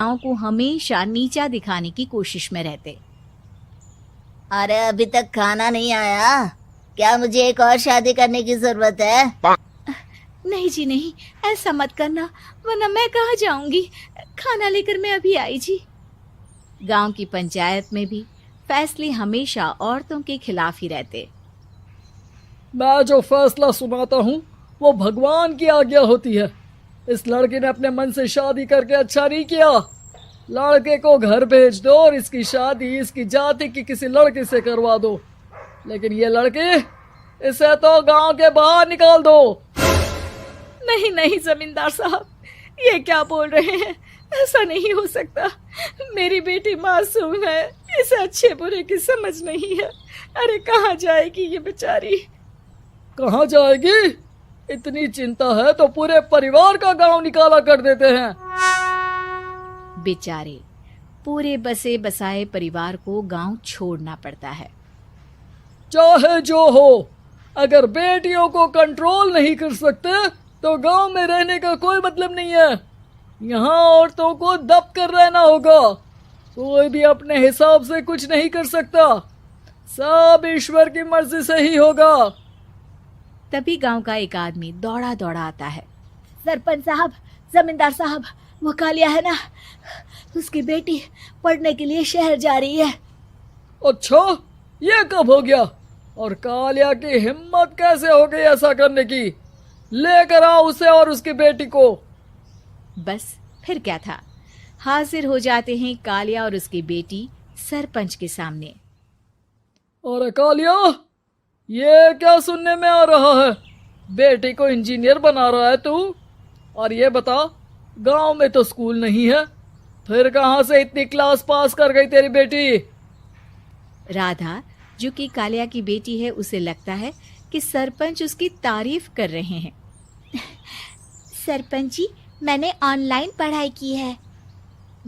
गांव को हमेशा नीचा दिखाने की कोशिश में रहते। अरे अभी तक खाना नहीं आया, क्या मुझे एक और शादी करने की जरूरत है? नहीं जी नहीं, ऐसा मत करना, वरना मैं कहाँ जाऊंगी। खाना लेकर मैं अभी आई जी। गांव की पंचायत में भी फैसले हमेशा औरतों के खिलाफ ही रहते। मैं जो फैसला सुनाता हूँ वो भगवान की आज्ञा होती है। इस लड़के ने अपने मन से शादी करके अच्छा नहीं किया। लड़के को घर भेज दो और इसकी शादी इसकी जाति की किसी लड़के से करवा दो। लेकिन ये लड़की, इसे तो गांव के बाहर निकाल दो। नहीं नहीं जमींदार साहब, ये क्या बोल रहे हैं? ऐसा नहीं हो सकता। मेरी बेटी मासूम है, इसे अच्छे बुरे की समझ नहीं है। अरे कहाँ जाएगी ये बेचारी? कहाँ जाएगी? इतनी चिंता है तो पूरे परिवार का गांव निकाला कर देते हैं। बेचारे पूरे बसे बसाए परिवार को गांव छोड़ना पड़ता है। चाहे जो हो, अगर बेटियों को कंट्रोल नहीं कर सकते तो गांव में रहने का कोई मतलब नहीं है। यहाँ औरतों को दब कर रहना होगा। कोई भी अपने हिसाब से कुछ नहीं कर सकता, सब ईश्वर की मर्जी से ही होगा। तभी गांव का एक आदमी दौड़ा दौड़ा आता है। सरपंच साहब, जमींदार साहब, वो कालिया है ना, उसकी बेटी पढ़ने के लिए शहर जा रही है। अच्छा, ये कब हो गया? और कालिया की हिम्मत कैसे हो गई ऐसा करने की? लेकर आओ उसे और उसकी बेटी को। बस फिर क्या था, हाजिर हो जाते हैं कालिया और उसकी बेटी सरपंच के सामने। और कालिया, ये क्या सुनने में आ रहा है? बेटी को इंजीनियर बना रहा है तू? और ये बता, गांव में तो स्कूल नहीं है, फिर कहां से इतनी क्लास पास कर गई तेरी बेटी? राधा, जो कि कालिया की बेटी है, उसे लगता है कि सरपंच उसकी तारीफ कर रहे हैं। सरपंच जी, मैंने ऑनलाइन पढ़ाई की है,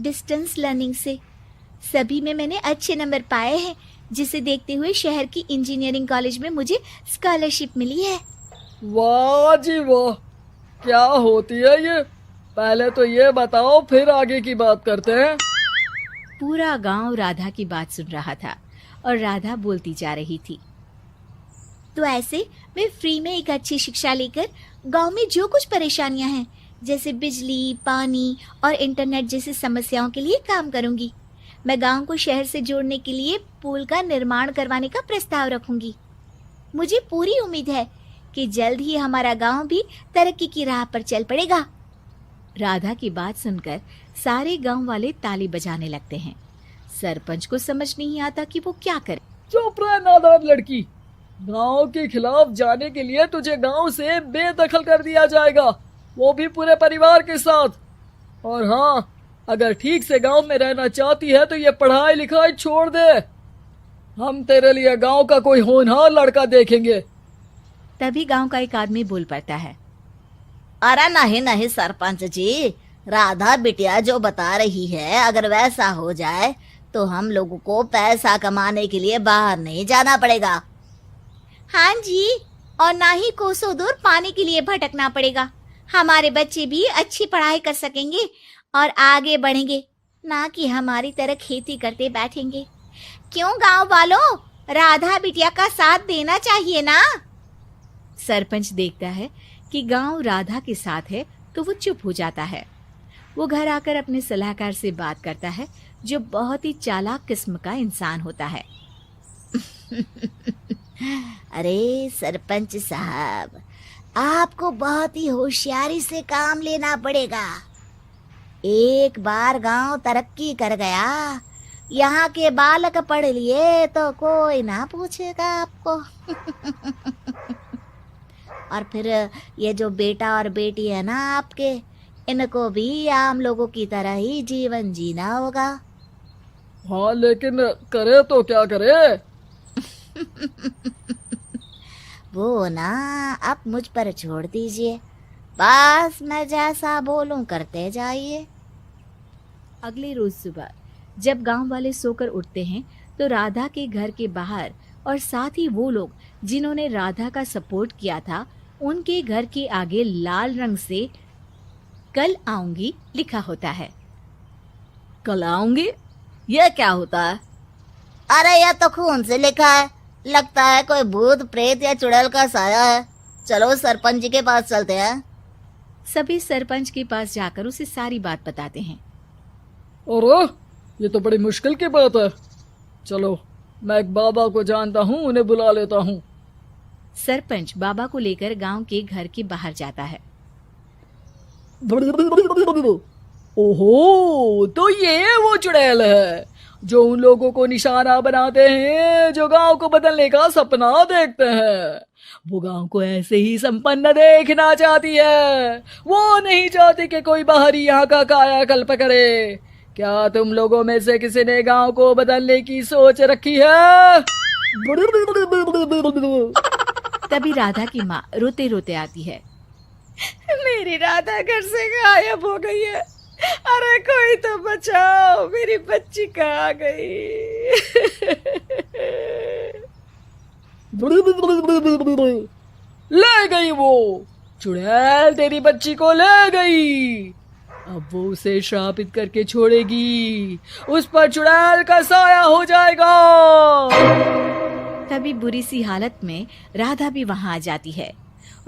डिस्टेंस लर्निंग से। सभी में मैंने अच्छे नंबर पाए हैं, जिसे देखते हुए शहर की इंजीनियरिंग कॉलेज में मुझे स्कॉलरशिप मिली है। वाह जी वाह, क्या होती है ये? पहले तो ये बताओ, फिर आगे की बात करते हैं। पूरा गांव राधा की बात सुन रहा था और राधा बोलती जा रही थी। तो ऐसे मैं फ्री में एक अच्छी शिक्षा लेकर गांव में जो कुछ परेशानियां हैं, जैसे बिजली, पानी और इंटरनेट जैसी समस्याओं के लिए काम करूंगी। मैं गांव को शहर से जोड़ने के लिए पुल का निर्माण करवाने का प्रस्ताव रखूंगी। मुझे पूरी उम्मीद है कि जल्द ही हमारा गांव भी तरक्की की राह पर चल पड़ेगा। राधा की बात सुनकर सारे गांव वाले ताली बजाने लगते हैं। सरपंच को समझ नहीं आता कि वो क्या करे। चुप रह नादान लड़की, गांव के खिलाफ जाने के लिए तुझे गांव से बेदखल कर दिया जाएगा, वो भी पूरे परिवार के साथ। और हाँ, अगर ठीक से गांव में रहना चाहती है तो ये पढ़ाई लिखाई छोड़ दे। हम तेरे लिए गांव का कोई होनहार लड़का देखेंगे। तभी गांव का एक आदमी बोल पड़ता है। अरे नहीं नहीं सरपंच जी, राधा बिटिया जो बता रही है, अगर वैसा हो जाए तो हम लोगों को पैसा कमाने के लिए बाहर नहीं जाना पड़ेगा। हाँ जी, और ना ही कोसों दूर पानी के लिए भटकना पड़ेगा। हमारे बच्चे भी अच्छी पढ़ाई कर सकेंगे और आगे बढ़ेंगे, ना कि हमारी तरह खेती करते बैठेंगे। क्यों गांव वालों, राधा बिटिया का साथ देना चाहिए ना। सरपंच देखता है कि गांव राधा के साथ है तो वो चुप हो जाता है। वो घर आकर अपने सलाहकार से बात करता है, जो बहुत ही चालाक किस्म का इंसान होता है। अरे सरपंच साहब, आपको बहुत ही होशियारी से काम लेना पड़ेगा। एक बार गांव तरक्की कर गया, यहाँ के बालक पढ़ लिए तो कोई ना पूछेगा आपको। और फिर ये जो बेटा और बेटी है ना आपके, इनको भी आम लोगों की तरह ही जीवन जीना होगा। हाँ, लेकिन करे तो क्या करे? वो ना आप मुझ पर छोड़ दीजिए, बस मैं जैसा बोलूं करते जाइए। अगले रोज सुबह जब गांव वाले सोकर उठते हैं तो राधा के घर के बाहर और साथ ही वो लोग जिन्होंने राधा का सपोर्ट किया था, उनके घर के आगे लाल रंग से कल आऊंगी लिखा होता है। कल आऊंगी। यह क्या होता है? अरे यह तो खून से लिखा है, लगता है कोई भूत प्रेत या चुड़ैल का साया है। चलो सरपंच जी के पास चलते हैं। सभी सरपंच के पास जाकर उसे सारी बात बताते हैं। अरे ये तो बड़ी मुश्किल की बात है। चलो मैं एक बाबा को जानता हूँ, उन्हें बुला लेता हूँ। सरपंच बाबा को लेकर गांव के घर के बाहर जाता है। ओहो, तो ये वो चुड़ैल है जो उन लोगों को निशाना बनाते हैं जो गांव को बदलने का सपना देखते हैं। वो गांव को ऐसे ही संपन्न देखना चाहती है। वो नहीं चाहती कि कोई बाहरी यहाँ का कायाकल्प करे। क्या तुम लोगों में से किसी ने गांव को बदलने की सोच रखी है? तभी राधा की माँ रोते रोते आती है। मेरी राधा घर से गायब हो गई है। अरे कोई तो बचाओ, मेरी बच्ची कहाँ गई? ले गई वो चुड़ैल, तेरी बच्ची को ले गई। अब वो उसे श्रापित करके छोड़ेगी, उस पर चुड़ैल का साया हो जाएगा। तभी बुरी सी हालत में राधा भी वहां आ जाती है।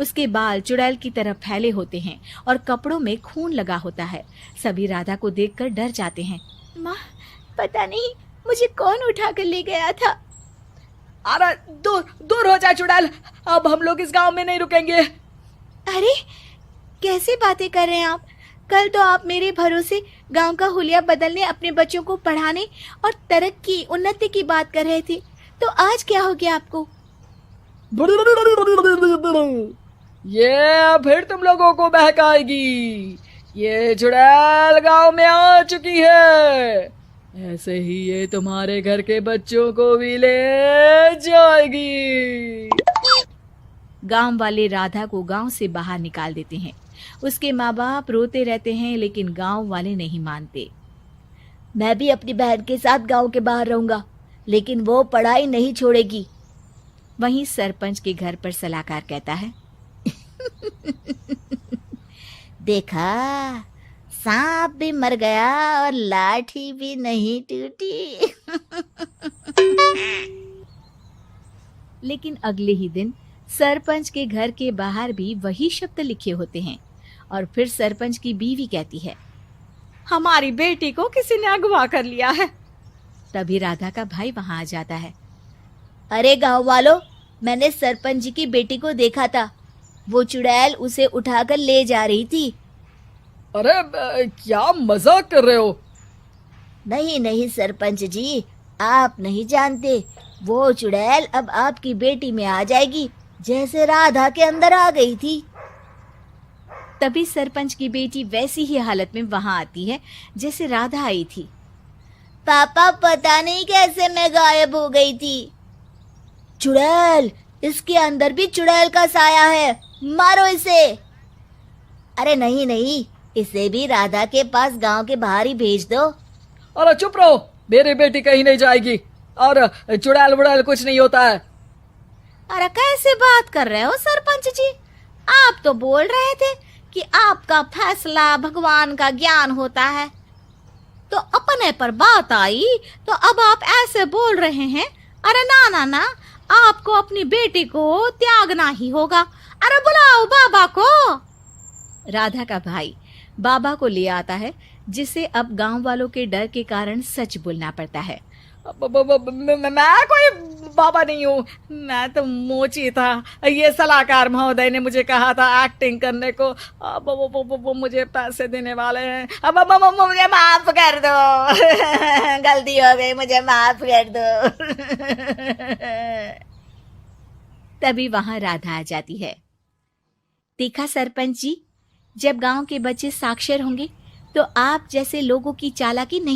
उसके बाल चुड़ैल की तरह फैले होते हैं और कपड़ों में खून लगा होता है। सभी राधा को देखकर डर जाते हैं। माँ, पता नहीं मुझे कौन उठा कर ले गया था। अरे दूर हो जा चुड़ैल, अब हम लोग इस गांव में नहीं रुकेंगे। अरे कैसी बातें कर रहे हैं आप? कल तो आप मेरे भरोसे गांव का हुलिया बदलने, अपने बच्चों को पढ़ाने और तरक्की उन्नति की बात कर रहे थे, तो आज क्या हो गया आपको? ये फिर तुम लोगों को बहकाएगी। ये चुड़ैल गांव में आ चुकी है, ऐसे ही ये तुम्हारे घर के बच्चों को भी ले जाएगी। गांव वाले राधा को गांव से बाहर निकाल देते हैं। उसके माँ बाप रोते रहते हैं, लेकिन गांव वाले नहीं मानते। मैं भी अपनी बहन के साथ गांव के बाहर रहूंगा, लेकिन वो पढ़ाई नहीं छोड़ेगी। वहीं सरपंच के घर पर सलाहकार कहता है। देखा, सांप भी मर गया और लाठी भी नहीं टूटी। लेकिन अगले ही दिन सरपंच के घर के बाहर भी वही शब्द लिखे होते हैं और फिर सरपंच की बीवी कहती है, हमारी बेटी को किसी ने अगवा कर लिया है। तभी राधा का भाई वहां आ जाता है। अरे गांव वालों, मैंने सरपंच जी की बेटी को देखा था। वो चुड़ैल उसे उठाकर ले जा रही थी। अरे क्या मजाक कर रहे हो? नहीं नहीं सरपंच जी, आप नहीं जानते। वो चुड़ैल अब आपकी बेटी में आ जाएगी, जैसे राधा के अंदर आ गई थी। तभी सरपंच की बेटी वैसी ही हालत में वहां आती है जैसे राधा आई थी। पापा, पता नहीं कैसे मैं गायब हो गई थी। चुड़ैल, इसके अंदर भी चुड़ैल का साया है, मारो इसे। अरे नहीं नहीं, इसे भी राधा के पास गांव के बाहर ही भेज दो। अरे चुप रहो, मेरी बेटी कहीं नहीं जाएगी और चुड़ैल वुड़ैल कुछ नहीं होता है। अरे कैसे बात कर रहे हो सरपंच जी? आप तो बोल रहे थे कि आपका फैसला भगवान का ज्ञान होता है, तो अपने पर बात आई तो अब आप ऐसे बोल रहे हैं। अरे ना ना ना, आपको अपनी बेटी को त्यागना ही होगा। अरे बुलाओ बाबा को। राधा का भाई बाबा को ले आता है, जिसे अब गांव वालों के डर के कारण सच बोलना पड़ता है। मैं कोई बाबा नहीं हूँ, मैं तो मोची था। ये सलाहकार महोदय ने मुझे कहा था एक्टिंग करने को। अब वो मुझे पैसे देने वाले हैं। अब मुझे माफ कर दो। गलती हो गई, मुझे माफ कर दो। तभी वहां राधा आ जाती है। देखा सरपंच जी, जब गांव के बच्चे साक्षर होंगे तो आप जैसे लोगों की चालाकी नहीं